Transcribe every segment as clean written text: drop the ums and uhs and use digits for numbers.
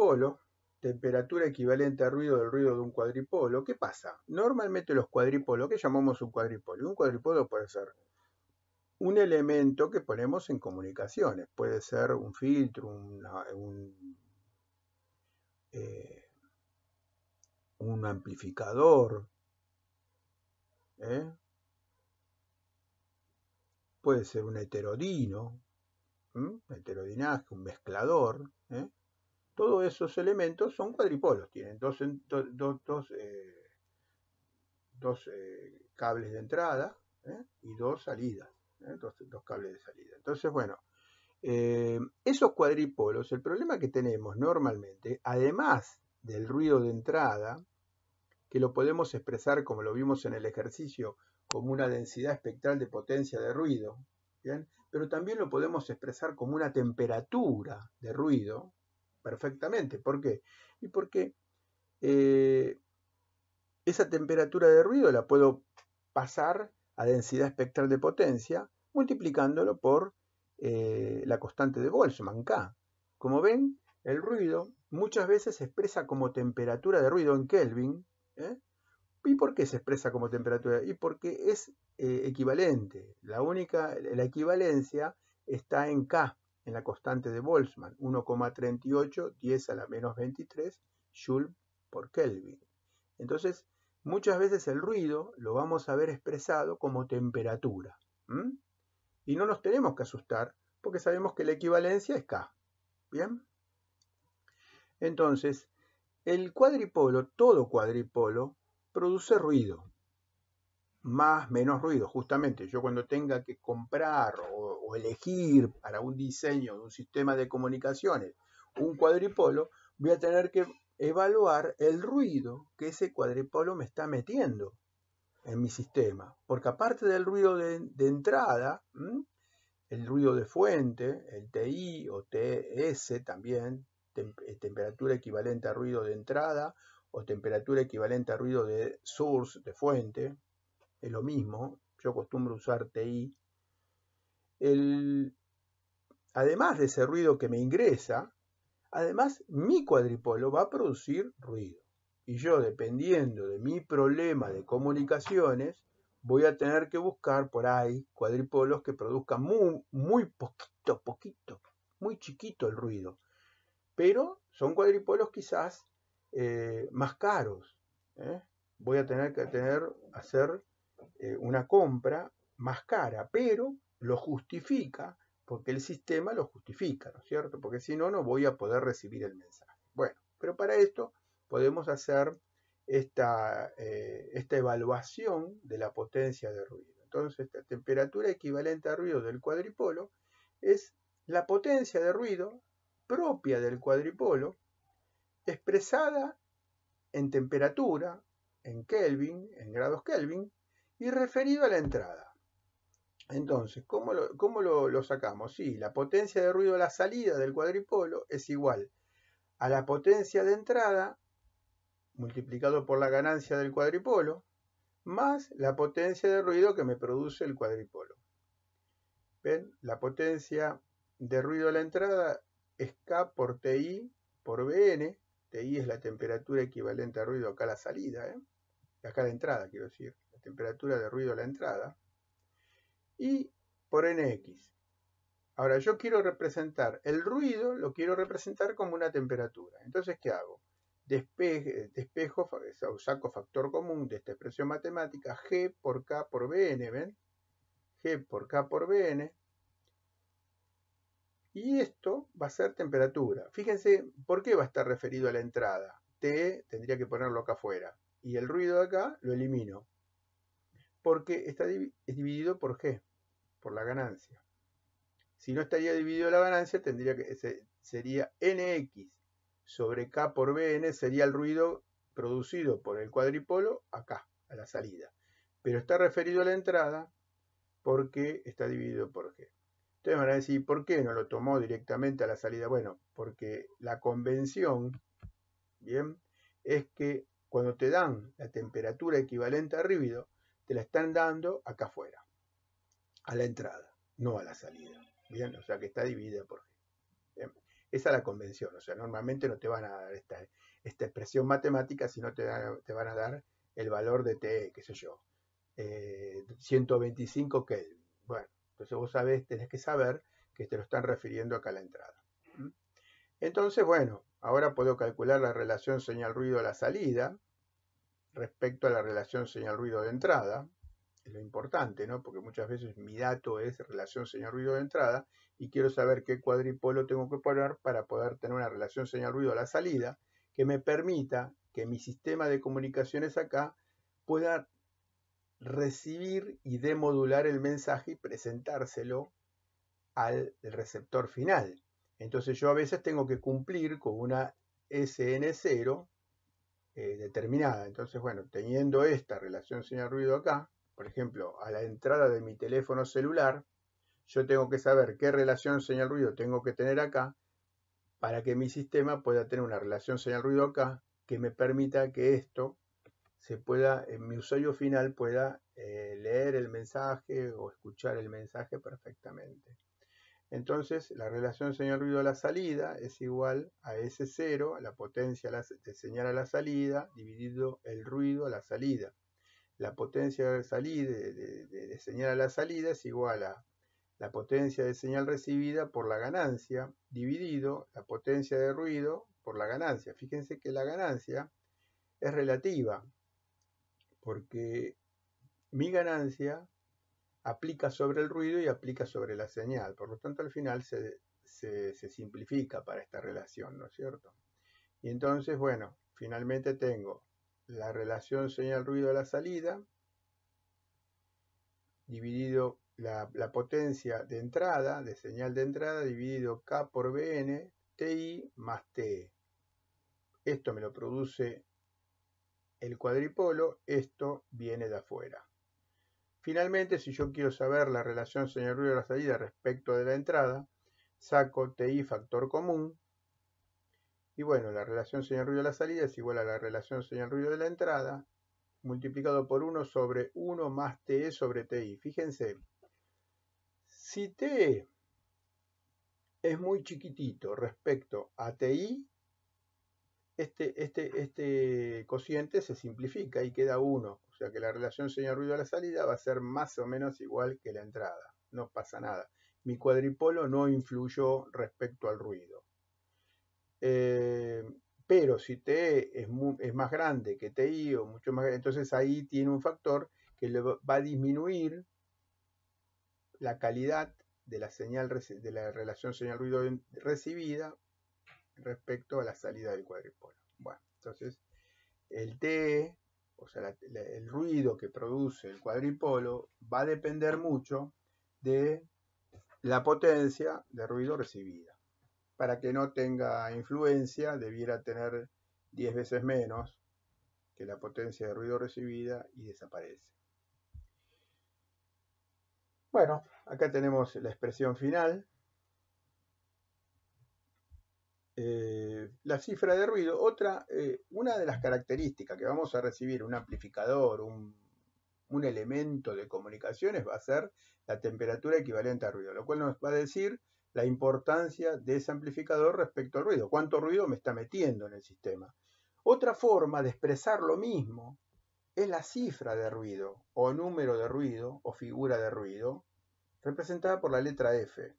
cuadripolo, temperatura equivalente al ruido del ruido de un cuadripolo, ¿qué pasa? Normalmente los cuadripolos, ¿qué llamamos un cuadripolo? Un cuadripolo puede ser un elemento que ponemos en comunicaciones. Puede ser un filtro, un amplificador, ¿eh? Puede ser un heterodino, heterodinaje, un mezclador. Todos esos elementos son cuadripolos, tienen dos cables de entrada y dos salidas, dos cables de salida. Entonces, bueno, esos cuadripolos, el problema que tenemos normalmente, además del ruido de entrada, que lo podemos expresar como lo vimos en el ejercicio, como una densidad espectral de potencia de ruido, ¿bien? Pero también lo podemos expresar como una temperatura de ruido, perfectamente. ¿Por qué? Y porque esa temperatura de ruido la puedo pasar a densidad espectral de potencia multiplicándolo por la constante de Boltzmann, K. Como ven, el ruido muchas veces se expresa como temperatura de ruido en Kelvin. ¿Y por qué se expresa como temperatura? Y porque es equivalente. La equivalencia está en K, en la constante de Boltzmann, 1,38 10 a la menos 23 Joule por Kelvin. Entonces, muchas veces el ruido lo vamos a ver expresado como temperatura. Y no nos tenemos que asustar porque sabemos que la equivalencia es K. ¿Bien? Entonces, el cuadripolo, todo cuadripolo, produce ruido. Más, menos ruido. Justamente, yo cuando tenga que comprar o elegir para un diseño de un sistema de comunicaciones un cuadripolo, voy a tener que evaluar el ruido que ese cuadripolo me está metiendo en mi sistema. Porque aparte del ruido de entrada, el ruido de fuente, el TI o TS también, temperatura equivalente a ruido de entrada o temperatura equivalente a ruido de source, de fuente, es lo mismo, yo acostumbro usar TI. Además de ese ruido que me ingresa, además mi cuadripolo va a producir ruido. Y yo, dependiendo de mi problema de comunicaciones, voy a tener que buscar por ahí cuadripolos que produzcan muy poquito, muy chiquito el ruido. Pero son cuadripolos quizás más caros. Voy a tener que hacer una compra más cara, pero lo justifica porque el sistema lo justifica, ¿no es cierto? Porque si no, no voy a poder recibir el mensaje. Bueno, pero para esto podemos hacer esta evaluación de la potencia de ruido. Entonces, la temperatura equivalente a ruido del cuadripolo es la potencia de ruido propia del cuadripolo expresada en temperatura, en Kelvin, en grados Kelvin, y referido a la entrada. Entonces, ¿cómo lo sacamos? Sí, la potencia de ruido a la salida del cuadripolo es igual a la potencia de entrada multiplicado por la ganancia del cuadripolo más la potencia de ruido que me produce el cuadripolo. ¿Ven? La potencia de ruido a la entrada es K por TI por Bn. TI es la temperatura equivalente a ruido acá a la salida, acá a la entrada, quiero decir, la temperatura de ruido a la entrada, y por Nx. Ahora, yo quiero representar el ruido, lo quiero representar como una temperatura. Entonces, ¿qué hago? Despejo, saco factor común de esta expresión matemática, G por K por Bn, ¿ven? G por K por Bn. Y esto va a ser temperatura. Fíjense, ¿por qué va a estar referido a la entrada? T tendría que ponerlo acá afuera. Y el ruido de acá lo elimino. Porque es dividido por G, por la ganancia. Si no estaría dividido la ganancia, sería Nx sobre K por Bn, sería el ruido producido por el cuadripolo acá, a la salida. Pero está referido a la entrada porque está dividido por G. Ustedes van a decir, ¿por qué no lo tomó directamente a la salida? Bueno, porque la convención, ¿bien?, es que cuando te dan la temperatura equivalente a ruido, te la están dando acá afuera, a la entrada, no a la salida. Bien, o sea que está dividida por G. Bien. Esa es la convención, o sea, normalmente no te van a dar esta expresión matemática, sino te van a dar el valor de T, qué sé yo, 125 Kelvin. Bueno, entonces vos sabés, tenés que saber que te lo están refiriendo acá a la entrada. Entonces, bueno, ahora puedo calcular la relación señal-ruido a la salida respecto a la relación señal-ruido de entrada. Es lo importante, ¿no? Porque muchas veces mi dato es relación señal-ruido de entrada y quiero saber qué cuadripolo tengo que poner para poder tener una relación señal-ruido a la salida que me permita que mi sistema de comunicaciones acá pueda recibir y demodular el mensaje y presentárselo al receptor final. Entonces yo a veces tengo que cumplir con una SN0 determinada. Entonces, bueno, teniendo esta relación señal-ruido acá, por ejemplo, a la entrada de mi teléfono celular, yo tengo que saber qué relación señal-ruido tengo que tener acá para que mi sistema pueda tener una relación señal-ruido acá que me permita que esto se pueda, en mi usuario final pueda leer el mensaje o escuchar el mensaje perfectamente. Entonces, la relación señal-ruido a la salida es igual a S0, la potencia de señal a la salida, dividido el ruido a la salida. La potencia de salida de señal a la salida es igual a la potencia de señal recibida por la ganancia, dividido la potencia de ruido por la ganancia. Fíjense que la ganancia es relativa, porque mi ganancia aplica sobre el ruido y aplica sobre la señal. Por lo tanto, al final se simplifica para esta relación, ¿no es cierto? Y entonces, bueno, finalmente tengo la relación señal-ruido a la salida, dividido la potencia de entrada, de señal de entrada, dividido K por Bn, Ti más T. Esto me lo produce el cuadripolo, esto viene de afuera. Finalmente, si yo quiero saber la relación señal-ruido a la salida respecto de la entrada, saco Ti factor común. Y bueno, la relación señal-ruido a la salida es igual a la relación señal-ruido de la entrada, multiplicado por 1 sobre 1 más Te sobre Ti. Fíjense, si T es muy chiquitito respecto a Ti, este cociente se simplifica y queda 1. O sea que la relación señal-ruido a la salida va a ser más o menos igual que la entrada. No pasa nada. Mi cuadripolo no influyó respecto al ruido. Pero si T es más grande que Ti o mucho más grande, entonces ahí tiene un factor que le va a disminuir la calidad de la señal de la relación señal-ruido recibida respecto a la salida del cuadripolo. Bueno, entonces el T, o sea, el ruido que produce el cuadripolo va a depender mucho de la potencia de ruido recibida. Para que no tenga influencia, debiera tener 10 veces menos que la potencia de ruido recibida y desaparece. Bueno, acá tenemos la expresión final. La cifra de ruido, una de las características que vamos a recibir un amplificador, un elemento de comunicaciones va a ser la temperatura equivalente al ruido, lo cual nos va a decir la importancia de ese amplificador respecto al ruido, cuánto ruido me está metiendo en el sistema. Otra forma de expresar lo mismo es la cifra de ruido, o número de ruido, o figura de ruido, representada por la letra F,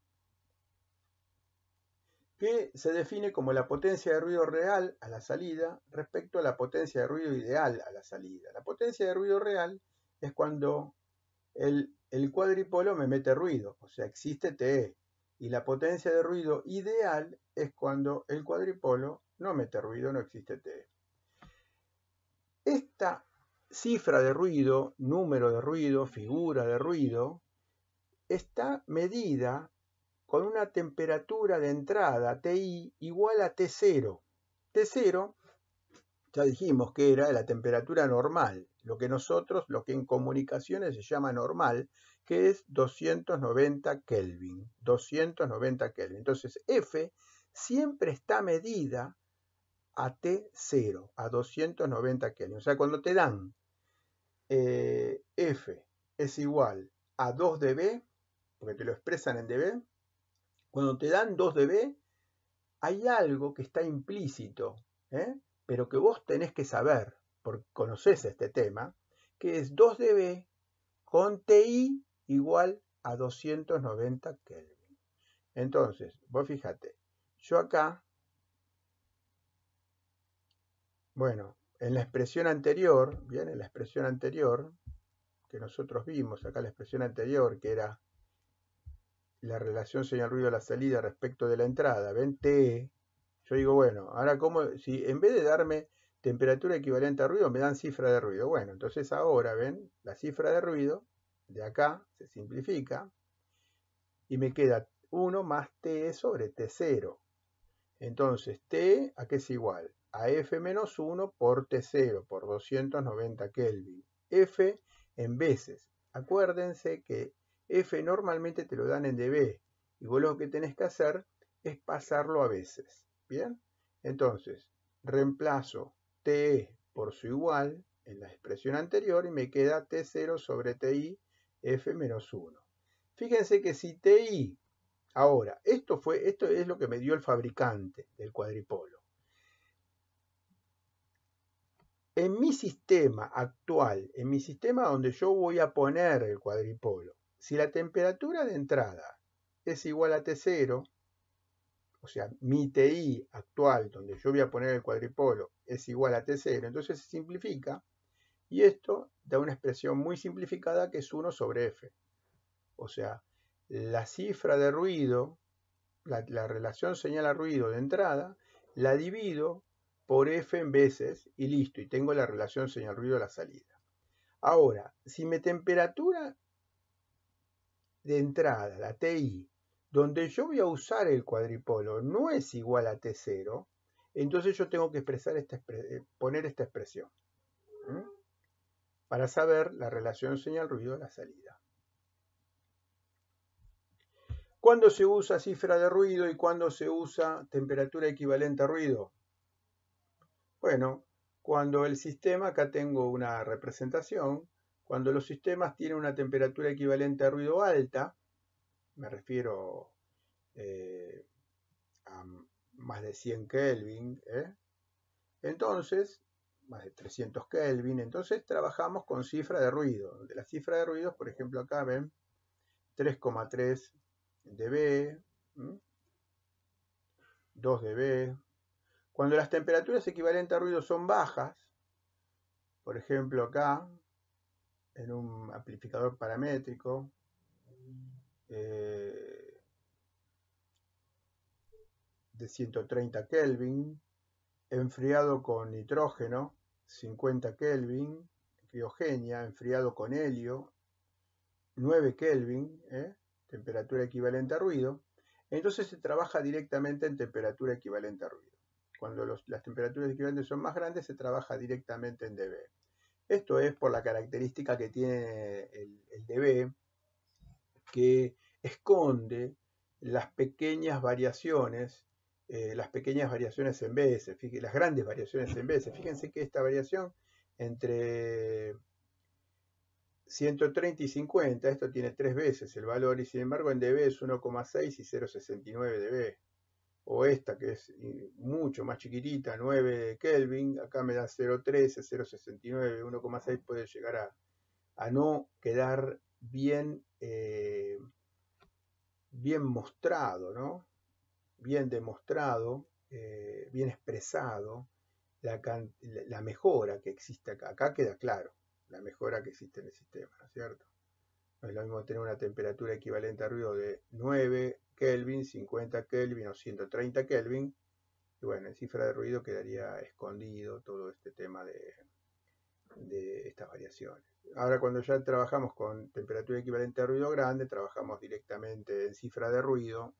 que se define como la potencia de ruido real a la salida respecto a la potencia de ruido ideal a la salida. La potencia de ruido real es cuando el cuadripolo me mete ruido, o sea, existe TE. Y la potencia de ruido ideal es cuando el cuadripolo no mete ruido, no existe TE. Esta cifra de ruido, número de ruido, figura de ruido, está medida con una temperatura de entrada Ti igual a T0. T0, ya dijimos que era la temperatura normal, lo que en comunicaciones se llama normal, que es 290 Kelvin. 290 Kelvin. Entonces, F siempre está medida a T0, a 290 Kelvin. O sea, cuando te dan F es igual a 2 dB, porque te lo expresan en dB, cuando te dan 2 dB, hay algo que está implícito, pero que vos tenés que saber, porque conocés este tema, que es 2 dB con TI igual a 290 Kelvin. Entonces, vos fíjate, yo acá, bueno, en la expresión anterior, bien, en la expresión anterior, que nosotros vimos acá, la expresión anterior, que era la relación señal-ruido a la salida respecto de la entrada, ven, TE, yo digo, bueno, ahora cómo, si en vez de darme temperatura equivalente a ruido, me dan cifra de ruido. Bueno, entonces ahora, ven, la cifra de ruido, de acá, se simplifica, y me queda 1 más TE sobre T0. Entonces, T, ¿a qué es igual? A F menos 1 por T0, por 290 Kelvin. F en veces. Acuérdense que F normalmente te lo dan en dB, y vos lo que tenés que hacer es pasarlo a veces. ¿Bien? Entonces, reemplazo TE por su igual en la expresión anterior y me queda T0 sobre TI F menos 1. Fíjense que si TI, ahora, esto es lo que me dio el fabricante del cuadripolo. En mi sistema actual, en mi sistema donde yo voy a poner el cuadripolo, si la temperatura de entrada es igual a T0, o sea, mi TI actual, donde yo voy a poner el cuadripolo, es igual a T0, entonces se simplifica, y esto da una expresión muy simplificada que es 1 sobre F. O sea, la cifra de ruido, la relación señal a ruido de entrada, la divido por F en veces y listo, y tengo la relación señal ruido a la salida. Ahora, si mi temperatura de entrada, la TI, donde yo voy a usar el cuadripolo, no es igual a T0, entonces yo tengo que poner esta expresión, ¿sí? Para saber la relación señal ruido a la salida. ¿Cuándo se usa cifra de ruido y cuándo se usa temperatura equivalente a ruido? Bueno, cuando el sistema, acá tengo una representación, cuando los sistemas tienen una temperatura equivalente a ruido alta, me refiero a más de 100 Kelvin, entonces, más de 300 Kelvin, entonces trabajamos con cifra de ruido. De la cifra de ruido, por ejemplo, acá ven 3,3 dB, 2 dB. Cuando las temperaturas equivalentes a ruido son bajas, por ejemplo acá, en un amplificador paramétrico, de 130 Kelvin, enfriado con nitrógeno, 50 Kelvin, criogenia, enfriado con helio, 9 Kelvin, temperatura equivalente a ruido, entonces se trabaja directamente en temperatura equivalente a ruido. Cuando las temperaturas equivalentes son más grandes, se trabaja directamente en dB. Esto es por la característica que tiene el dB, que esconde las pequeñas variaciones en veces, las grandes variaciones en veces. Fíjense que esta variación entre 130 y 50, esto tiene 3 veces el valor, y sin embargo en dB es 1,6 y 0,69 dB. O esta que es mucho más chiquitita, 9 Kelvin, acá me da 0,13, 0,69, 1,6 puede llegar a no quedar bien, bien mostrado, ¿no? Bien demostrado, bien expresado la mejora que existe acá. Acá queda claro la mejora que existe en el sistema, ¿no es cierto? No es lo mismo tener una temperatura equivalente a ruido de 9 Kelvin, 50 Kelvin o 130 Kelvin. Y bueno, en cifra de ruido quedaría escondido todo este tema de estas variaciones. Ahora, cuando ya trabajamos con temperatura equivalente a ruido grande, trabajamos directamente en cifra de ruido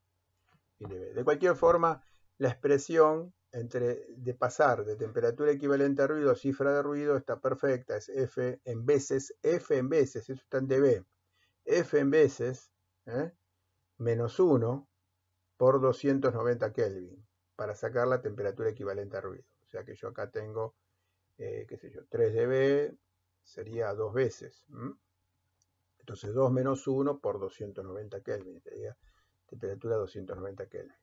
y dB. De cualquier forma, la expresión de pasar de temperatura equivalente a ruido a cifra de ruido está perfecta, es F en veces, eso está en dB, F en veces, menos 1 por 290 Kelvin, para sacar la temperatura equivalente a ruido. O sea que yo acá tengo, qué sé yo, 3 dB sería 2 veces. Entonces 2 menos 1 por 290 Kelvin, sería temperatura 290 Kelvin,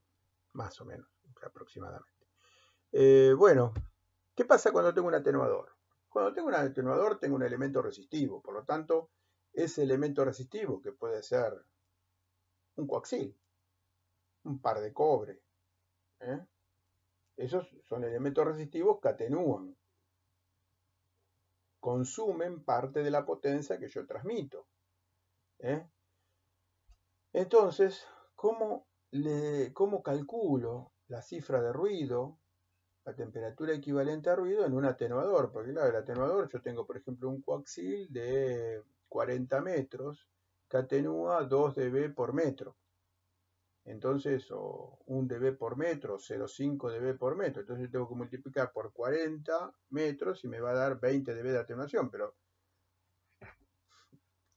más o menos. aproximadamente. Bueno, ¿qué pasa cuando tengo un atenuador? Cuando tengo un atenuador tengo un elemento resistivo, por lo tanto, ese elemento resistivo, que puede ser un coaxil, un par de cobre, esos son elementos resistivos que atenúan, consumen parte de la potencia que yo transmito. Entonces, ¿cómo calculo la cifra de ruido, la temperatura equivalente a ruido en un atenuador? Porque claro, el atenuador, yo tengo por ejemplo un coaxil de 40 metros que atenúa 2 dB por metro. Entonces, o 1 dB por metro, 0,5 dB por metro. Entonces yo tengo que multiplicar por 40 metros y me va a dar 20 dB de atenuación. Pero,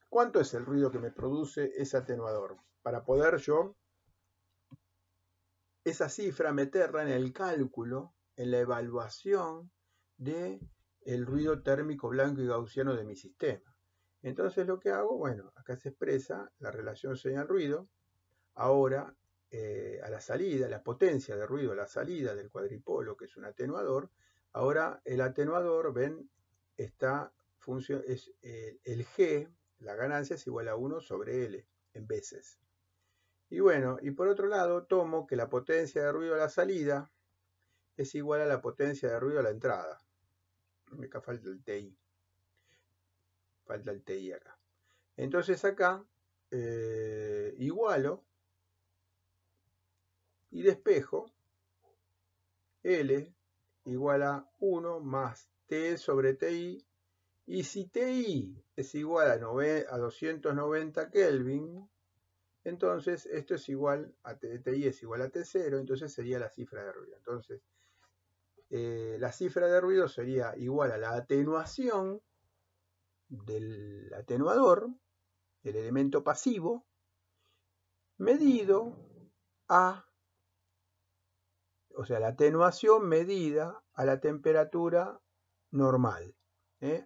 ¿cuánto es el ruido que me produce ese atenuador? Para poder yo esa cifra meterla en el cálculo, en la evaluación del ruido térmico blanco y gaussiano de mi sistema. Entonces lo que hago, bueno, acá se expresa la relación señal-ruido. Ahora, a la salida, la potencia de ruido a la salida del cuadripolo, que es un atenuador, ahora el atenuador, ven, el G, la ganancia es igual a 1 sobre L en veces. Y bueno, y por otro lado, tomo que la potencia de ruido a la salida es igual a la potencia de ruido a la entrada. Acá falta el TI. Falta el TI acá. Entonces acá igualo y despejo L igual a 1 más T sobre TI. Y si TI es igual a 290 Kelvin, entonces esto es igual a TI es igual a T0, entonces sería la cifra de ruido. Entonces, la cifra de ruido sería igual a la atenuación del atenuador, del elemento pasivo, medido a, o sea, la atenuación medida a la temperatura normal,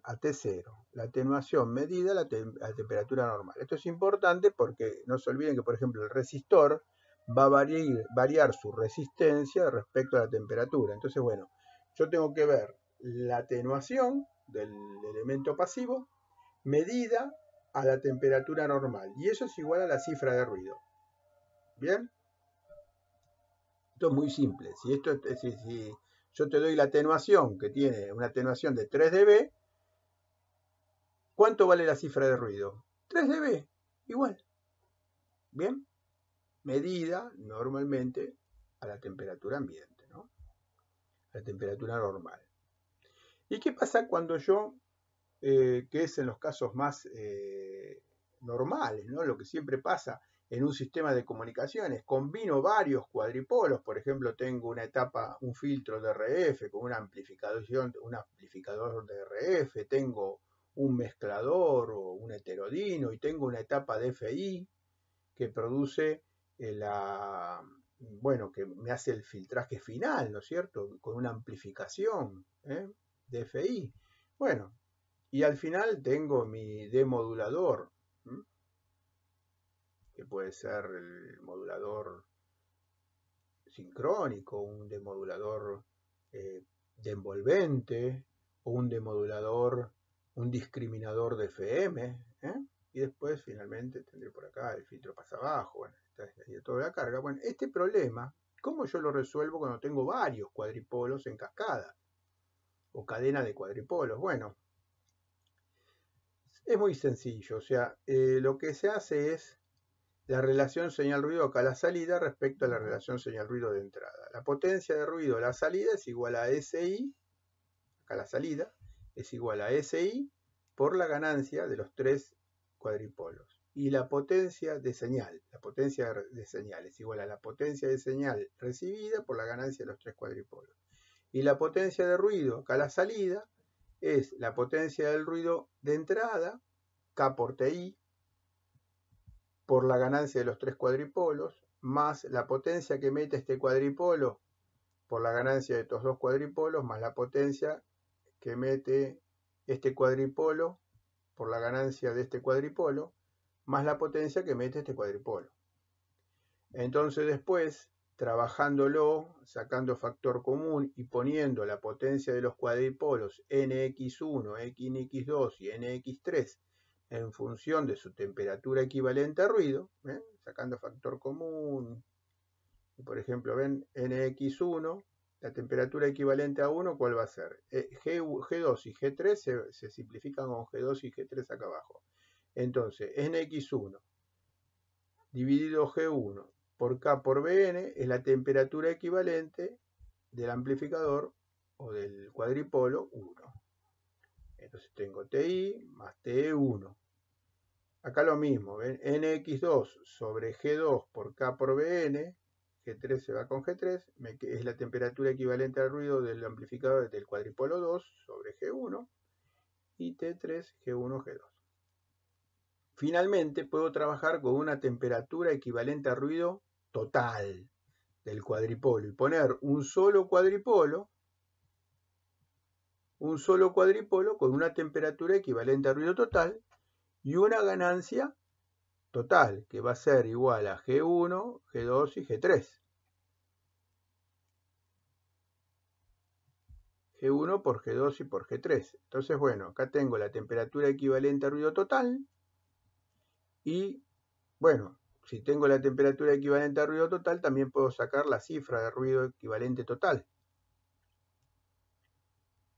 a T0. La atenuación medida a la temperatura normal. Esto es importante porque no se olviden que, por ejemplo, el resistor va a variar su resistencia respecto a la temperatura. Entonces, bueno, yo tengo que ver la atenuación del elemento pasivo medida a la temperatura normal. Y eso es igual a la cifra de ruido. ¿Bien? Esto es muy simple. Si yo te doy la atenuación, que tiene una atenuación de 3 dB, ¿cuánto vale la cifra de ruido? 3 dB, igual. ¿Bien? Medida normalmente a la temperatura ambiente, ¿no? A la temperatura normal. ¿Y qué pasa cuando yo, que es en los casos más normales, ¿no? Lo que siempre pasa en un sistema de comunicaciones, combino varios cuadripolos, por ejemplo, tengo una etapa, un filtro de RF con un amplificador de RF, tengo un mezclador o un heterodino y tengo una etapa de FI que produce bueno, que me hace el filtraje final, ¿no es cierto? Con una amplificación de FI. Bueno, y al final tengo mi demodulador, que puede ser el modulador sincrónico, un demodulador de envolvente, o un demodulador, un discriminador de FM, y después finalmente tendré por acá el filtro pasa abajo, bueno, está toda la carga. Bueno, este problema, ¿cómo yo lo resuelvo cuando tengo varios cuadripolos en cascada? O cadena de cuadripolos. Bueno, es muy sencillo, o sea, lo que se hace es la relación señal-ruido acá a la salida respecto a la relación señal-ruido de entrada. La potencia de ruido a la salida es igual a SI, acá la salida, es igual a SI por la ganancia de los 3 cuadripolos. Y la potencia de señal es igual a la potencia de señal recibida por la ganancia de los 3 cuadripolos. Y la potencia de ruido acá a la salida es la potencia del ruido de entrada, K por TI, por la ganancia de los 3 cuadripolos, más la potencia que mete este cuadripolo por la ganancia de estos 2 cuadripolos, más la potencia que mete este cuadripolo por la ganancia de este cuadripolo, más la potencia que mete este cuadripolo. Entonces después trabajándolo, sacando factor común y poniendo la potencia de los cuadripolos nx1, nx2 y nx3 en función de su temperatura equivalente a ruido, sacando factor común, por ejemplo, ven nx1, la temperatura equivalente a 1, ¿cuál va a ser? G2 y G3 se simplifican con G2 y G3 acá abajo. Entonces, nx1 dividido G1 por K por Bn es la temperatura equivalente del amplificador o del cuadripolo 1. Entonces tengo Ti más Te1. Acá lo mismo, ¿ven? Nx2 sobre G2 por K por Bn, G3 se va con G3, es la temperatura equivalente al ruido del amplificador del cuadripolo 2 sobre G1 y T3 G1 G2. Finalmente puedo trabajar con una temperatura equivalente al ruido total del cuadripolo y poner un solo cuadripolo con una temperatura equivalente al ruido total y una ganancia total que va a ser igual a G1, G2 y G3. G1 por G2 y por G3. Entonces, bueno, acá tengo la temperatura equivalente al ruido total y, bueno, si tengo la temperatura equivalente al ruido total, también puedo sacar la cifra de ruido equivalente total.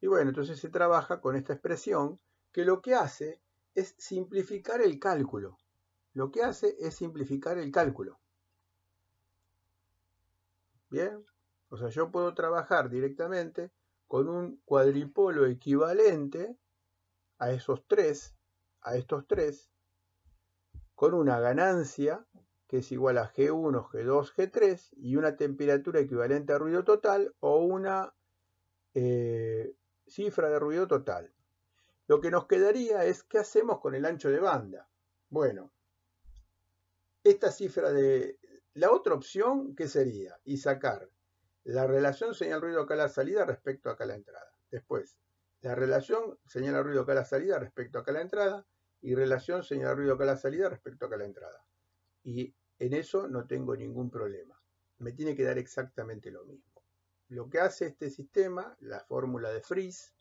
Y bueno, entonces se trabaja con esta expresión que lo que hace es simplificar el cálculo. Lo que hace es simplificar el cálculo. Bien, o sea, yo puedo trabajar directamente con un cuadripolo equivalente a estos tres, con una ganancia que es igual a G1, G2, G3 y una temperatura equivalente a ruido total o una cifra de ruido total. Lo que nos quedaría es ¿qué hacemos con el ancho de banda? Bueno, esta cifra de... La otra opción, ¿qué sería? Y sacar la relación señal-ruido acá a la salida respecto acá a la entrada. Después, la relación señal-ruido acá a la salida respecto acá a la entrada y relación señal-ruido acá a la salida respecto acá a la entrada. Y en eso no tengo ningún problema. Me tiene que dar exactamente lo mismo. Lo que hace este sistema, la fórmula de Friis,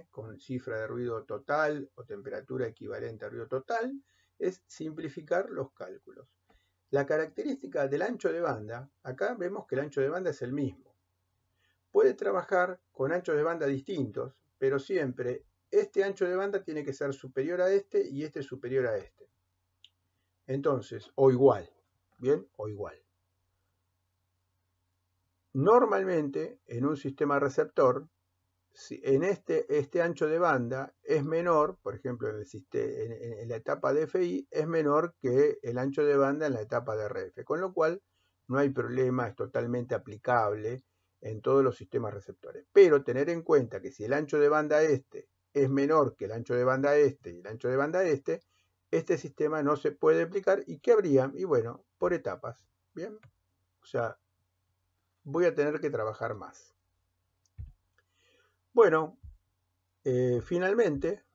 con cifra de ruido total o temperatura equivalente a ruido total, es simplificar los cálculos. La característica del ancho de banda, acá vemos que el ancho de banda es el mismo. Puede trabajar con anchos de banda distintos, pero siempre este ancho de banda tiene que ser superior a este y este superior a este. Entonces, o igual, ¿bien? O igual. Normalmente, en un sistema receptor, si en este ancho de banda es menor, por ejemplo, en la etapa de FI, es menor que el ancho de banda en la etapa de RF, con lo cual no hay problema, es totalmente aplicable en todos los sistemas receptores. Pero tener en cuenta que si el ancho de banda este es menor que el ancho de banda este y el ancho de banda este sistema no se puede aplicar. ¿Y qué habría? Y bueno, por etapas, ¿bien? O sea, voy a tener que trabajar más. Bueno, finalmente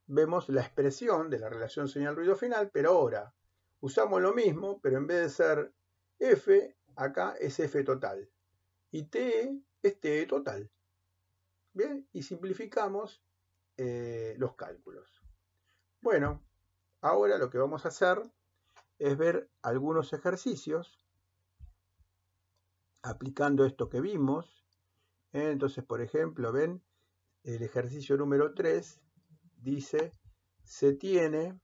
vemos la expresión de la relación señal-ruido final, pero ahora usamos lo mismo, pero en vez de ser F, acá es F total. Y TE es TE total. Bien, y simplificamos los cálculos. Bueno, ahora lo que vamos a hacer es ver algunos ejercicios aplicando esto que vimos. Entonces, por ejemplo, ven, el ejercicio número 3 dice, se tiene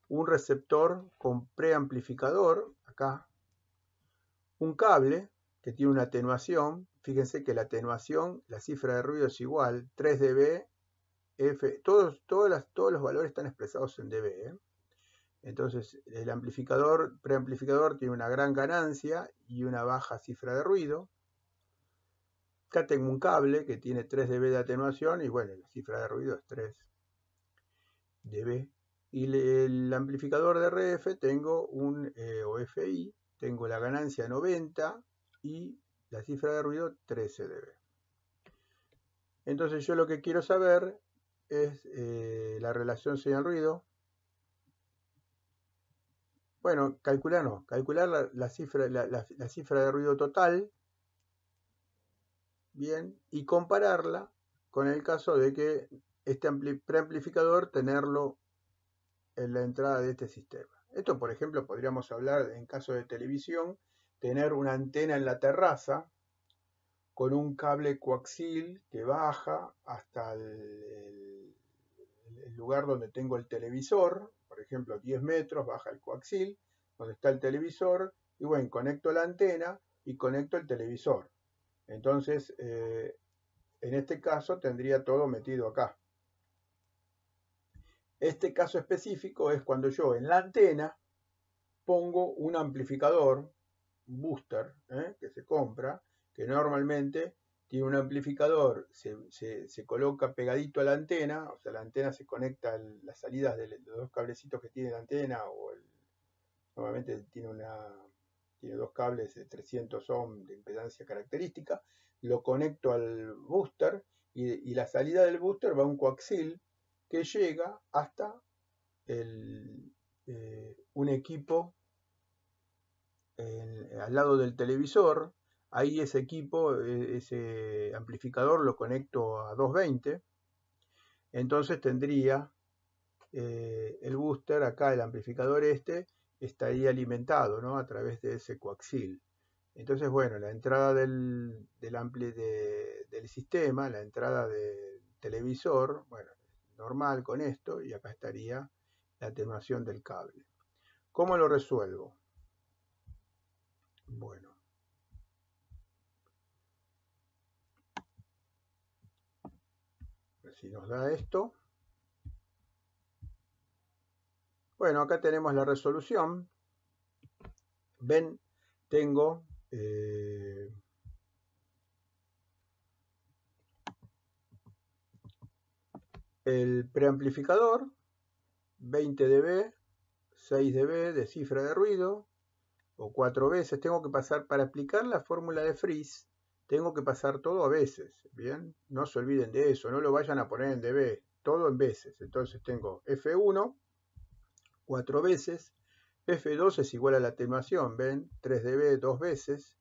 un receptor con preamplificador, acá, un cable que tiene una atenuación, fíjense que la atenuación, la cifra de ruido es igual, 3 dB, F, todos los valores están expresados en dB. Entonces, el preamplificador tiene una gran ganancia y una baja cifra de ruido. Acá tengo un cable que tiene 3 dB de atenuación y bueno, la cifra de ruido es 3 dB. Y el amplificador de RF tengo un OFI, tengo la ganancia 90 y la cifra de ruido 13 dB. Entonces yo lo que quiero saber es la relación señal-ruido Bueno, calcular la cifra, la cifra de ruido total, bien, y compararla con el caso de que este preamplificador tenerlo en la entrada de este sistema. Esto, por ejemplo, podríamos hablar en caso de televisión, tener una antena en la terraza con un cable coaxil que baja hasta el lugar donde tengo el televisor, por ejemplo 10 metros, baja el coaxil, donde está el televisor, y bueno, conecto la antena y conecto el televisor. Entonces, en este caso tendría todo metido acá. Este caso específico es cuando yo en la antena pongo un amplificador, booster, que se compra, que normalmente tiene un amplificador, se coloca pegadito a la antena, o sea, la antena se conecta a las salidas de los dos cablecitos que tiene la antena, normalmente tiene dos cables de 300 ohm de impedancia característica, lo conecto al booster y la salida del booster va a un coaxil que llega hasta un equipo al lado del televisor. Ahí ese equipo, ese amplificador lo conecto a 220. Entonces tendría el booster acá, el amplificador estaría alimentado, ¿no?, a través de ese coaxil. Entonces, bueno, la entrada del sistema, la entrada del televisor, bueno, normal con esto, y acá estaría la atenuación del cable. ¿Cómo lo resuelvo? Bueno, si nos da esto, bueno, acá tenemos la resolución. Ven, tengo el preamplificador, 20 dB, 6 dB de cifra de ruido, o 4 veces. Tengo que pasar, para aplicar la fórmula de Friis, tengo que pasar todo a veces, ¿bien? No se olviden de eso, no lo vayan a poner en dB, todo en veces. Entonces tengo F1, 4 veces, F2 es igual a la atenuación, ¿ven? 3 dB 2 veces,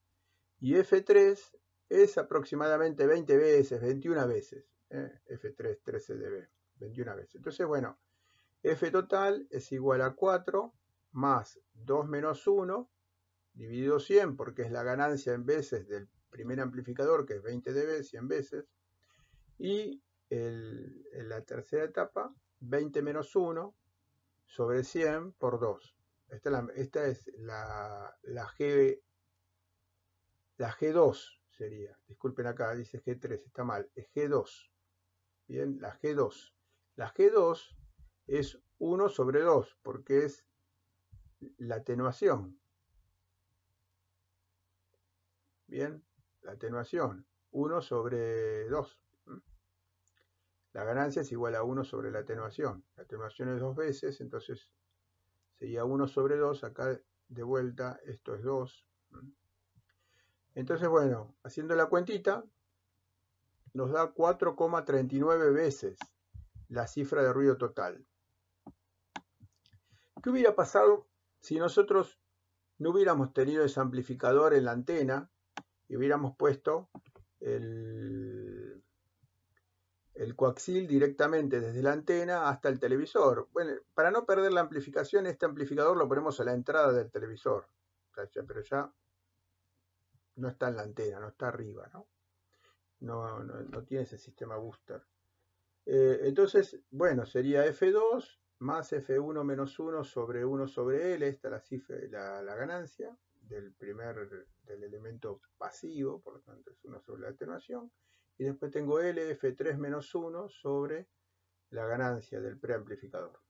y F3 es aproximadamente 20 veces, 21 veces, F3, 13 dB, 21 veces. Entonces, bueno, F total es igual a 4 más 2 menos 1, dividido 100, porque es la ganancia en veces del primer amplificador, que es 20 dB, 100 veces, y en la tercera etapa, 20 menos 1 sobre 100 por 2. Esta es la G2 sería. Disculpen acá, dice G3, está mal, es G2. Bien, la G2. La G2 es 1 sobre 2, porque es la atenuación. Bien, la atenuación, 1 sobre 2. La ganancia es igual a 1 sobre la atenuación. La atenuación es 2 veces, entonces sería 1 sobre 2. Acá de vuelta, esto es 2. Entonces, bueno, haciendo la cuentita, nos da 4,39 veces la cifra de ruido total. ¿Qué hubiera pasado si nosotros no hubiéramos tenido ese amplificador en la antena y hubiéramos puesto el coaxil directamente desde la antena hasta el televisor? Bueno, para no perder la amplificación, este amplificador lo ponemos a la entrada del televisor, pero ya no está en la antena, no está arriba, ¿no? No tiene ese sistema booster. Entonces, bueno, sería F2 más F1 menos 1 sobre 1 sobre L, esta es la cifra, la ganancia del elemento pasivo, por lo tanto es 1 sobre la atenuación, y después tengo L, F3 menos 1 sobre la ganancia del preamplificador.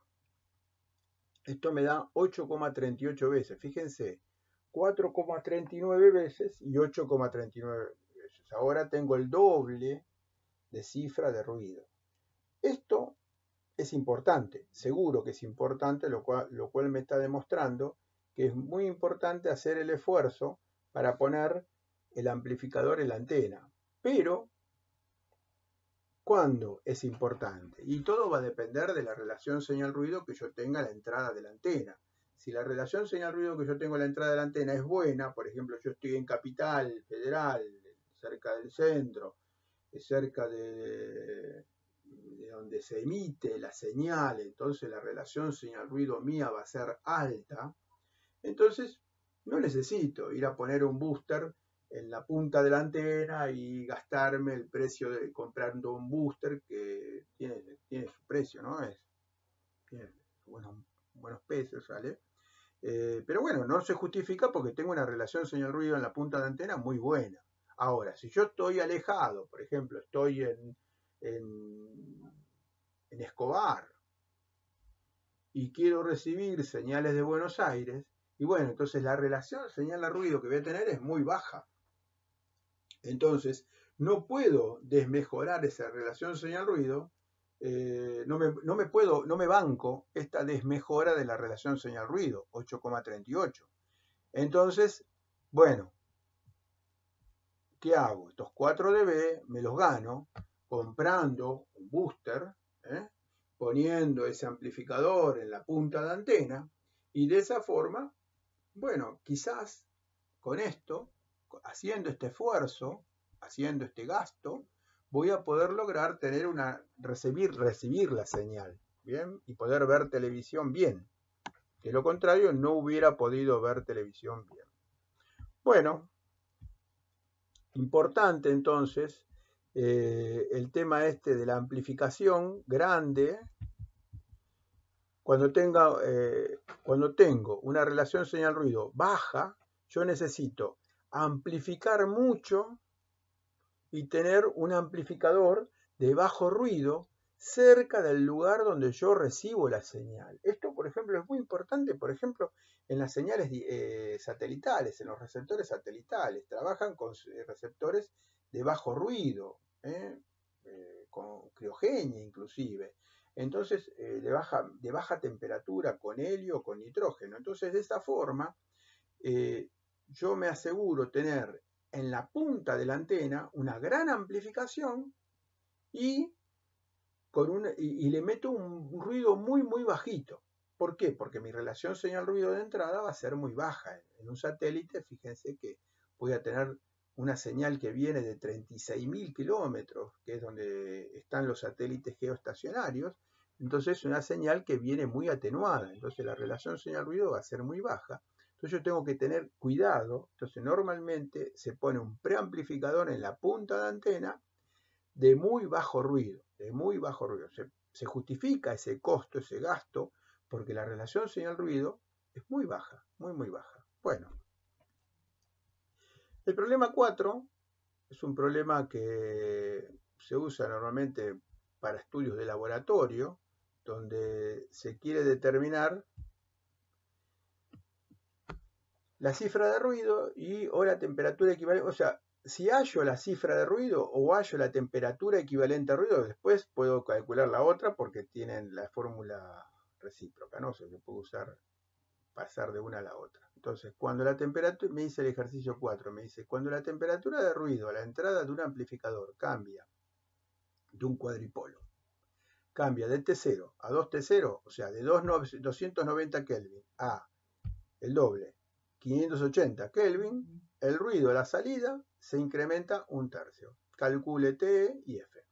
Esto me da 8,38 veces, fíjense, 4,39 veces y 8,39 veces. Ahora tengo el doble de cifra de ruido. Esto es importante, seguro que es importante, lo cual me está demostrando que es muy importante hacer el esfuerzo para poner el amplificador en la antena. Pero, ¿cuándo es importante? Y todo va a depender de la relación señal-ruido que yo tenga a la entrada de la antena. si la relación señal-ruido que yo tengo en la entrada de la antena es buena, por ejemplo, yo estoy en Capital Federal, cerca del centro, cerca de donde se emite la señal, entonces la relación señal-ruido mía va a ser alta, entonces no necesito ir a poner un booster en la punta de la antena y gastarme el precio de comprando un booster que tiene su precio, ¿no? Tiene buenos pesos, ¿vale? Pero bueno, no se justifica porque tengo una relación señal-ruido en la punta de antena muy buena. Ahora, si yo estoy alejado, por ejemplo, estoy en Escobar y quiero recibir señales de Buenos Aires, y bueno, entonces la relación señal-ruido que voy a tener es muy baja. Entonces, no puedo desmejorar esa relación señal-ruido, no me banco esta desmejora de la relación señal-ruido, 8,38. Entonces, bueno, ¿qué hago? Estos 4 dB me los gano comprando un booster, poniendo ese amplificador en la punta de antena, y de esa forma, bueno, quizás con esto, haciendo este esfuerzo, haciendo este gasto, voy a poder lograr tener recibir la señal, ¿bien? Y poder ver televisión bien. De lo contrario, no hubiera podido ver televisión bien. Bueno, importante entonces el tema este de la amplificación grande. Cuando tengo una relación señal-ruido baja, yo necesito amplificar mucho y tener un amplificador de bajo ruido cerca del lugar donde yo recibo la señal. Esto, por ejemplo, es muy importante, por ejemplo, en las señales satelitales, en los receptores satelitales. Trabajan con receptores de bajo ruido, con criogenia inclusive. Entonces, de baja temperatura, con helio o con nitrógeno. Entonces, de esa forma, yo me aseguro tener en la punta de la antena una gran amplificación y le meto un ruido muy, muy bajito. ¿Por qué? Porque mi relación señal-ruido de entrada va a ser muy baja. En un satélite, fíjense que voy a tener una señal que viene de 36.000 kilómetros, que es donde están los satélites geoestacionarios. Entonces, una señal que viene muy atenuada. Entonces, la relación señal-ruido va a ser muy baja. Entonces, yo tengo que tener cuidado. Entonces, normalmente se pone un preamplificador en la punta de antena de muy bajo ruido, Se justifica ese costo, ese gasto, porque la relación señal-ruido es muy baja, muy, muy baja. Bueno, el problema 4 es un problema que se usa normalmente para estudios de laboratorio, donde se quiere determinar la cifra de ruido o la temperatura equivalente. O sea, si hallo la cifra de ruido o hallo la temperatura equivalente a ruido, después puedo calcular la otra porque tienen la fórmula recíproca, ¿no? O sea, se puede pasar de una a la otra. Entonces, cuando la temperatura, me dice el ejercicio 4, me dice, cuando la temperatura de ruido a la entrada de un amplificador cambia de un cuadripolo, cambia de T0 a 2T0, o sea, de 290 Kelvin a el doble, 580 Kelvin, el ruido a la salida se incrementa 1/3. Calcule T y F.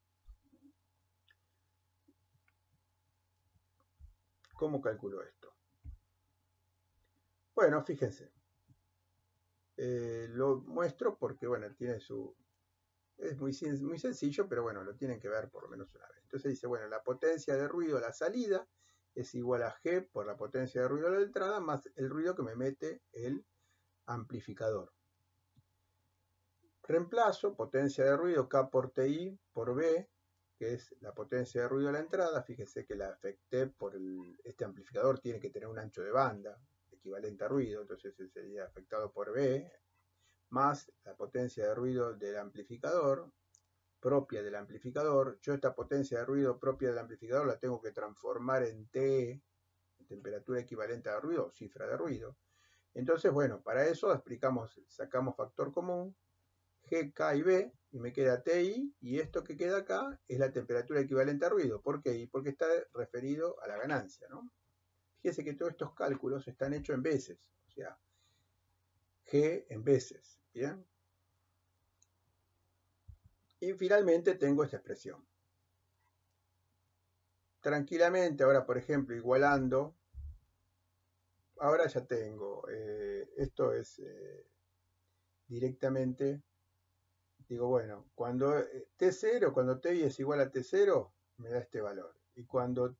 ¿Cómo calculo esto? Bueno, fíjense. Lo muestro porque, bueno, es muy sencillo, pero bueno, lo tienen que ver por lo menos una vez. Entonces dice, bueno, la potencia de ruido a la salida es igual a G por la potencia de ruido a la entrada más el ruido que me mete el amplificador. Reemplazo potencia de ruido K por TI por B, que es la potencia de ruido a la entrada. Fíjese que la afecté por este amplificador, tiene que tener un ancho de banda equivalente a ruido, entonces sería afectado por B, más la potencia de ruido del amplificador, propia del amplificador. Yo esta potencia de ruido propia del amplificador la tengo que transformar en T, temperatura equivalente a ruido, cifra de ruido. Entonces, bueno, para eso sacamos factor común, G, K y B, y me queda TI, y esto que queda acá es la temperatura equivalente a ruido. ¿Por qué? Porque está referido a la ganancia, ¿no? Fíjese que todos estos cálculos están hechos en veces, o sea, G en veces, ¿bien? Y finalmente tengo esta expresión. Tranquilamente, ahora por ejemplo, igualando, ahora ya tengo, esto es directamente, digo, bueno, cuando T0, cuando TI es igual a T0, me da este valor. Y cuando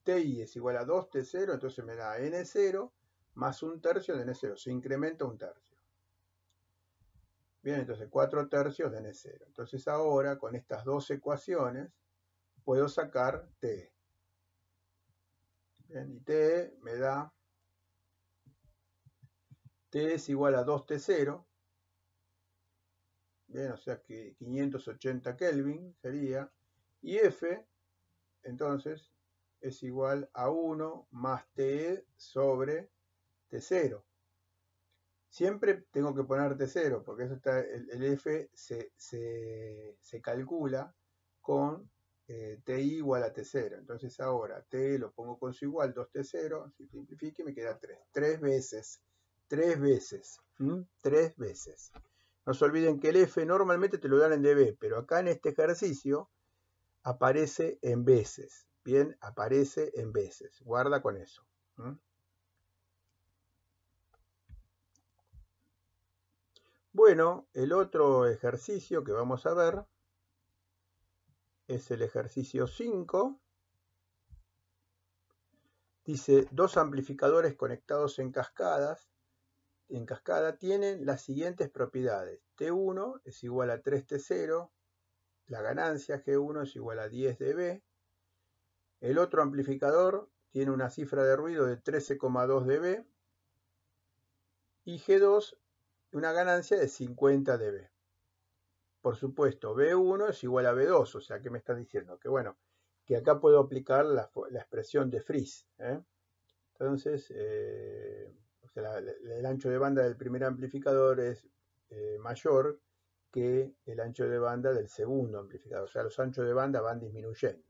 TI es igual a 2T0, entonces me da N0 más un tercio de N0, se incrementa un tercio. Bien, entonces 4 tercios de N0. Entonces ahora, con estas dos ecuaciones, puedo sacar T. Bien, y T me da, T es igual a 2T0. Bien, o sea que 580 Kelvin sería. Y F, entonces, es igual a 1 más TE sobre T0. Siempre tengo que poner T0, porque eso está, el F se calcula con TI igual a T0. Entonces ahora T lo pongo con su igual, 2T0, si simplifique me queda 3. 3 veces. 3 veces. 3 veces. No se olviden que el F normalmente te lo dan en dB, pero acá en este ejercicio aparece en veces. Bien, aparece en veces. Guarda con eso. Bueno, el otro ejercicio que vamos a ver es el ejercicio 5. Dice, dos amplificadores conectados en cascada tienen las siguientes propiedades. T1 es igual a 3T0, la ganancia G1 es igual a 10 dB. El otro amplificador tiene una cifra de ruido de 13,2 dB y G2 una ganancia de 50 dB. Por supuesto, B1 es igual a B2, o sea, ¿qué me estás diciendo? Que bueno, que acá puedo aplicar la expresión de Friis. Entonces, o sea, el ancho de banda del primer amplificador es mayor que el ancho de banda del segundo amplificador. O sea, los anchos de banda van disminuyendo.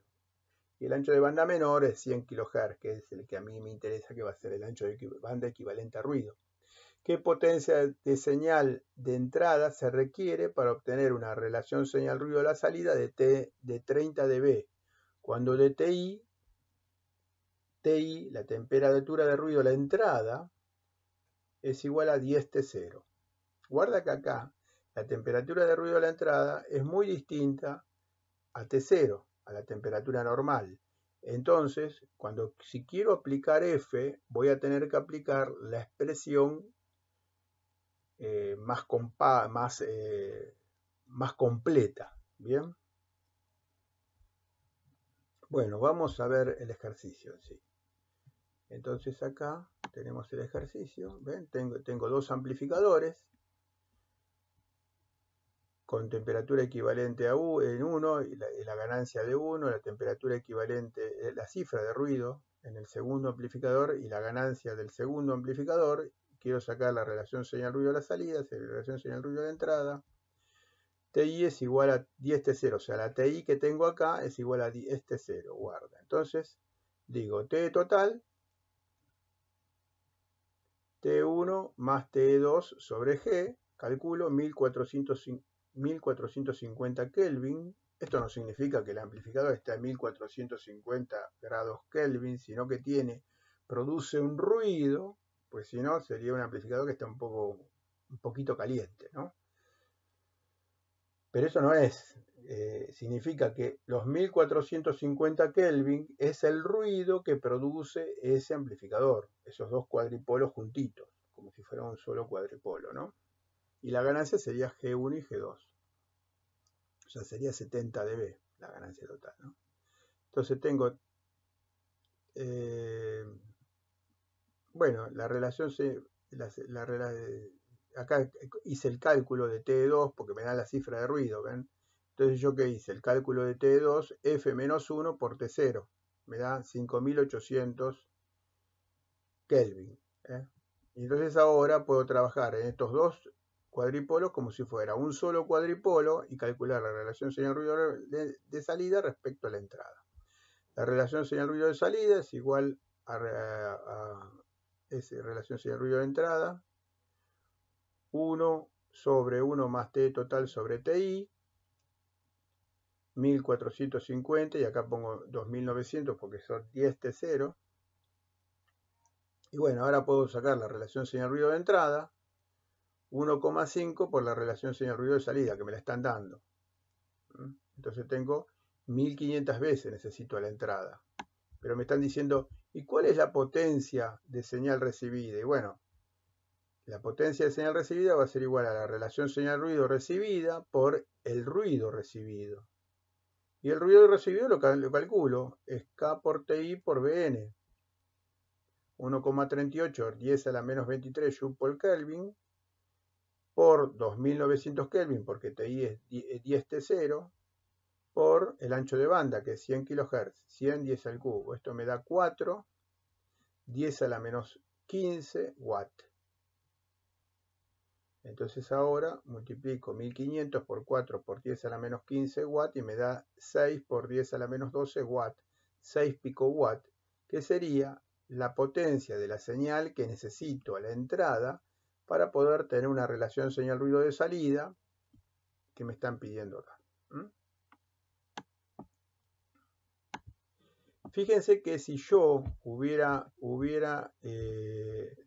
Y el ancho de banda menor es 100 kHz, que es el que a mí me interesa, que va a ser el ancho de banda equivalente a ruido. ¿Qué potencia de señal de entrada se requiere para obtener una relación señal-ruido a la salida de 30 dB? Cuando de TI, la temperatura de ruido a la entrada, es igual a 10T0. Guarda que acá la temperatura de ruido a la entrada es muy distinta a T0, a la temperatura normal. Entonces, si quiero aplicar F, voy a tener que aplicar la expresión más completa. Bien. Bueno, vamos a ver el ejercicio en sí. Entonces acá tenemos el ejercicio. ¿Ven? Tengo dos amplificadores con temperatura equivalente a en 1 y la ganancia de 1, la temperatura equivalente, la cifra de ruido en el segundo amplificador y la ganancia del segundo amplificador. Quiero sacar la relación señal-ruido a la salida, la relación señal-ruido a la entrada. TI es igual a 10T0, o sea, la TI que tengo acá es igual a 10T0, guarda. Entonces, digo, T total, T1 más T2 sobre G, calculo 1450 Kelvin. Esto no significa que el amplificador esté a 1450 grados Kelvin, sino que produce un ruido, pues si no, sería un amplificador que está un poquito caliente, ¿no? Pero eso no es, significa que los 1450 Kelvin es el ruido que produce ese amplificador, esos dos cuadripolos juntitos, como si fuera un solo cuadripolo, ¿no? Y la ganancia sería G1 y G2. O sea, sería 70 dB la ganancia total, ¿no? Entonces tengo, bueno, la relación acá hice el cálculo de T2 porque me da la cifra de ruido, ¿ven? Entonces yo qué hice, el cálculo de T2, F-1 por T0, me da 5800 Kelvin. Y entonces ahora puedo trabajar en estos dos cuadripolos como si fuera un solo cuadripolo y calcular la relación señal-ruido de salida respecto a la entrada. La relación señal-ruido de salida es igual relación señal-ruido de entrada, 1 sobre 1 más T total sobre TI, 1450, y acá pongo 2900 porque son 10 T0. Y bueno, ahora puedo sacar la relación señal-ruido de entrada, 1,5 por la relación señal-ruido de salida, que me la están dando. Entonces tengo 1500 veces necesito la entrada. Pero me están diciendo, ¿y cuál es la potencia de señal recibida? Y bueno, la potencia de señal recibida va a ser igual a la relación señal-ruido recibida por el ruido recibido. Y el ruido recibido lo calculo, es K por TI por BN. 1,38, 10 a la menos 23 Joule por Kelvin, por 2900 Kelvin, porque TI es 10 T0, por el ancho de banda, que es 100 kHz, 100 10 al cubo. Esto me da 4, 10 a la menos 15 watt. Entonces ahora multiplico 1500 por 4 por 10 a la menos 15 watt y me da 6 por 10 a la menos 12 watt, 6 picowatt, que sería la potencia de la señal que necesito a la entrada para poder tener una relación señal-ruido de salida que me están pidiendo acá. Fíjense que si yo hubiera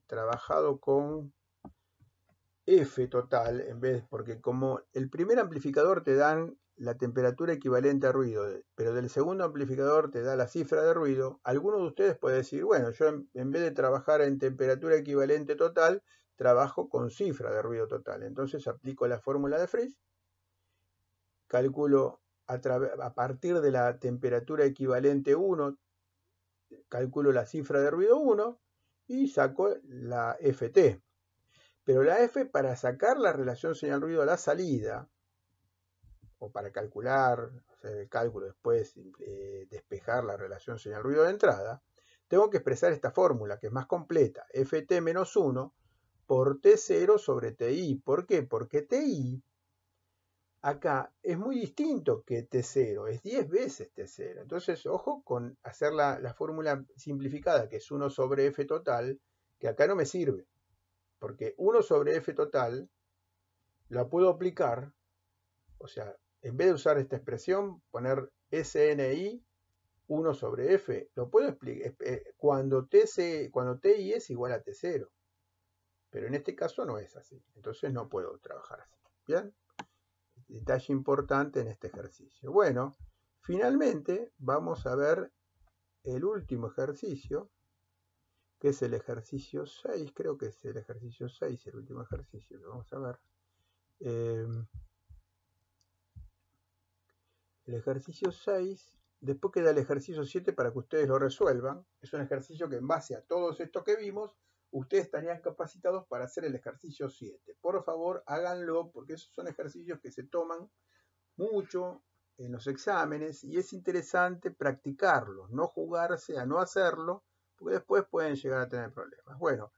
trabajado con F total, en vez, porque como el primer amplificador te dan la temperatura equivalente a ruido, pero del segundo amplificador te da la cifra de ruido, alguno de ustedes puede decir, bueno, yo en vez de trabajar en temperatura equivalente total, trabajo con cifra de ruido total. Entonces aplico la fórmula de Friis, calculo a partir de la temperatura equivalente 1, calculo la cifra de ruido 1 y saco la FT. Pero la F, para sacar la relación señal-ruido a la salida, o para calcular, hacer el cálculo después, despejar la relación señal-ruido de entrada, tengo que expresar esta fórmula, que es más completa, Ft menos 1 por T0 sobre Ti. ¿Por qué? Porque Ti acá es muy distinto que T0, es 10 veces T0. Entonces, ojo con hacer la fórmula simplificada, que es 1 sobre F total, que acá no me sirve. Porque 1 sobre F total la puedo aplicar, o sea, en vez de usar esta expresión, poner SNI 1 sobre F, lo puedo explicar cuando TI es igual a T0. Pero en este caso no es así, entonces no puedo trabajar así. ¿Bien? Detalle importante en este ejercicio. Bueno, finalmente vamos a ver el último ejercicio, que es el ejercicio 6, creo que es el ejercicio 6, el último ejercicio, lo vamos a ver. El ejercicio 6, después queda el ejercicio 7 para que ustedes lo resuelvan. Es un ejercicio que en base a todo esto que vimos, ustedes estarían capacitados para hacer el ejercicio 7. Por favor, háganlo, porque esos son ejercicios que se toman mucho en los exámenes y es interesante practicarlos, no jugarse a no hacerlo, porque después pueden llegar a tener problemas. Bueno,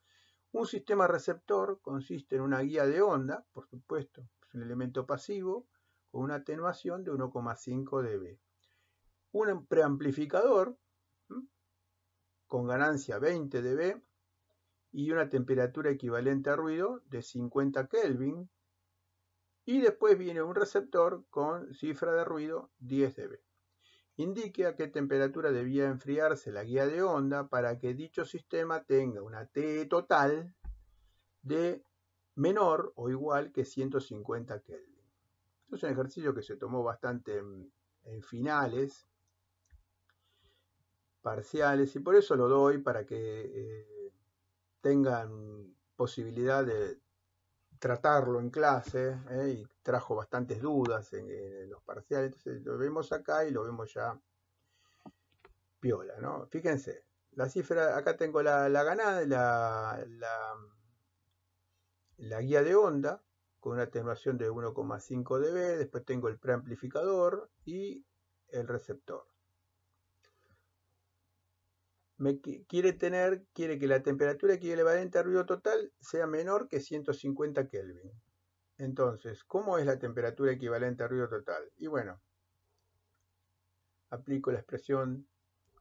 un sistema receptor consiste en una guía de onda, por supuesto, es un elemento pasivo, con una atenuación de 1,5 dB. Un preamplificador con ganancia 20 dB y una temperatura equivalente a ruido de 50 Kelvin. Y después viene un receptor con cifra de ruido 10 dB. Indique a qué temperatura debía enfriarse la guía de onda para que dicho sistema tenga una T total de menor o igual que 150 Kelvin. Esto es un ejercicio que se tomó bastante en finales, parciales, y por eso lo doy para que tengan posibilidad de tratarlo en clase, y trajo bastantes dudas en los parciales. Entonces lo vemos acá y lo vemos ya piola, ¿no? Fíjense, la cifra, acá tengo la ganada, la guía de onda con una atenuación de 1,5 dB, después tengo el preamplificador y el receptor. Quiere que la temperatura equivalente a ruido total sea menor que 150 Kelvin. Entonces, ¿cómo es la temperatura equivalente a ruido total? Y bueno, aplico la expresión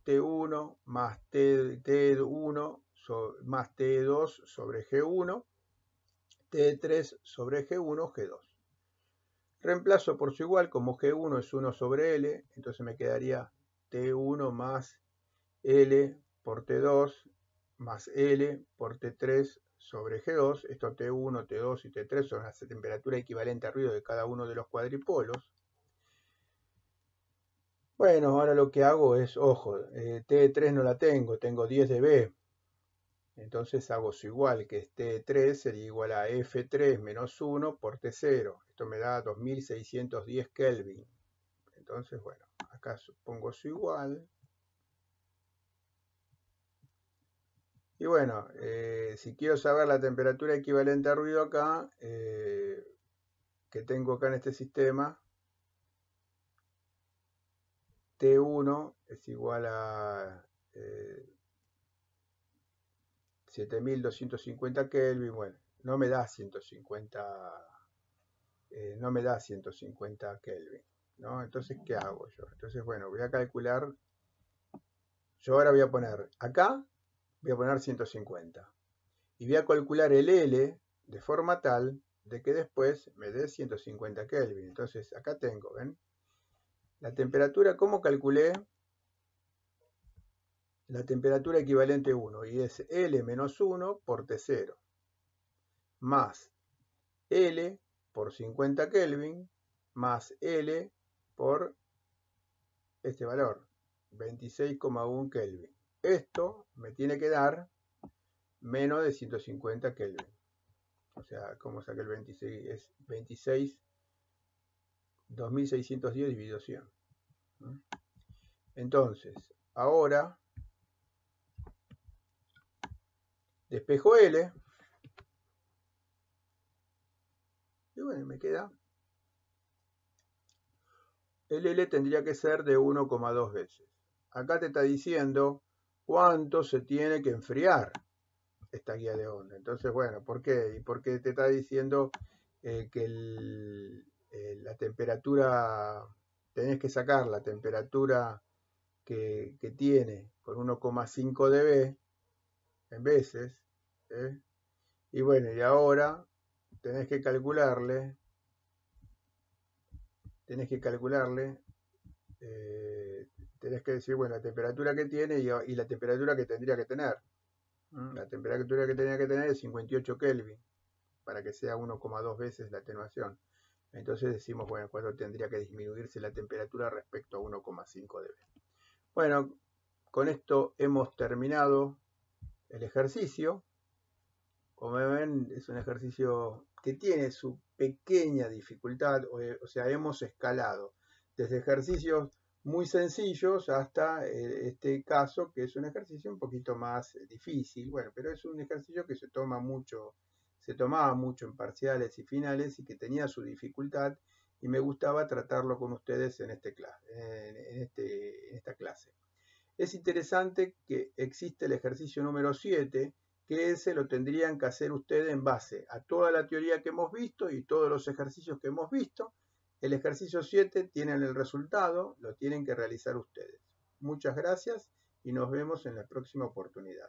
T1 más T1 más T2 sobre G1, T3 sobre G1, G2. Reemplazo por su igual, como G1 es 1 sobre L, entonces me quedaría T1 más L por T2 más L por T3 sobre G2. Esto T1, T2 y T3 son la temperatura equivalente a ruido de cada uno de los cuadripolos. Bueno, ahora lo que hago es, ojo, T3 no la tengo 10 dB. Entonces hago su igual, que es T3 sería igual a F3 menos 1 por T0. Esto me da 2610 Kelvin. Entonces, bueno, acá pongo su igual. Y bueno, si quiero saber la temperatura equivalente a ruido acá, que tengo acá en este sistema, T1 es igual a 7250 Kelvin. Bueno, no me da 150, no me da 150 Kelvin, ¿no? Entonces, ¿qué hago yo? Entonces, bueno, voy a calcular. Yo ahora voy a poner acá, voy a poner 150. Y voy a calcular el L de forma tal de que después me dé 150 Kelvin. Entonces, acá tengo, ¿ven? La temperatura, ¿cómo calculé? La temperatura equivalente a 1, y es L menos 1 por T0, más L por 50 Kelvin, más L por este valor, 26,1 Kelvin. Esto me tiene que dar menos de 150 Kelvin. O sea, ¿cómo saqué el 26? Es 26, 2610 dividido 100. Entonces, ahora despejo L. Y bueno, me queda. El L tendría que ser de 1,2 veces. Acá te está diciendo cuánto se tiene que enfriar esta guía de onda. Entonces, bueno, ¿por qué? Y porque te está diciendo que la temperatura, tenés que sacar la temperatura que tiene con 1,5 dB en veces. Y bueno, y ahora tenés que calcularle, tenés que decir, bueno, la temperatura que tiene y la temperatura que tendría que tener. La temperatura que tenía que tener es 58 Kelvin, para que sea 1,2 veces la atenuación. Entonces decimos, bueno, cuánto tendría que disminuirse la temperatura respecto a 1,5 dB. Bueno, con esto hemos terminado el ejercicio. Como ven, es un ejercicio que tiene su pequeña dificultad, o sea, hemos escalado desde ejercicios muy sencillos hasta este caso, que es un ejercicio un poquito más difícil. Bueno, pero es un ejercicio que se tomaba mucho en parciales y finales y que tenía su dificultad, y me gustaba tratarlo con ustedes en esta clase. Es interesante que existe el ejercicio número 7, que ese lo tendrían que hacer ustedes en base a toda la teoría que hemos visto y todos los ejercicios que hemos visto. El ejercicio 7 tienen el resultado, lo tienen que realizar ustedes. Muchas gracias y nos vemos en la próxima oportunidad.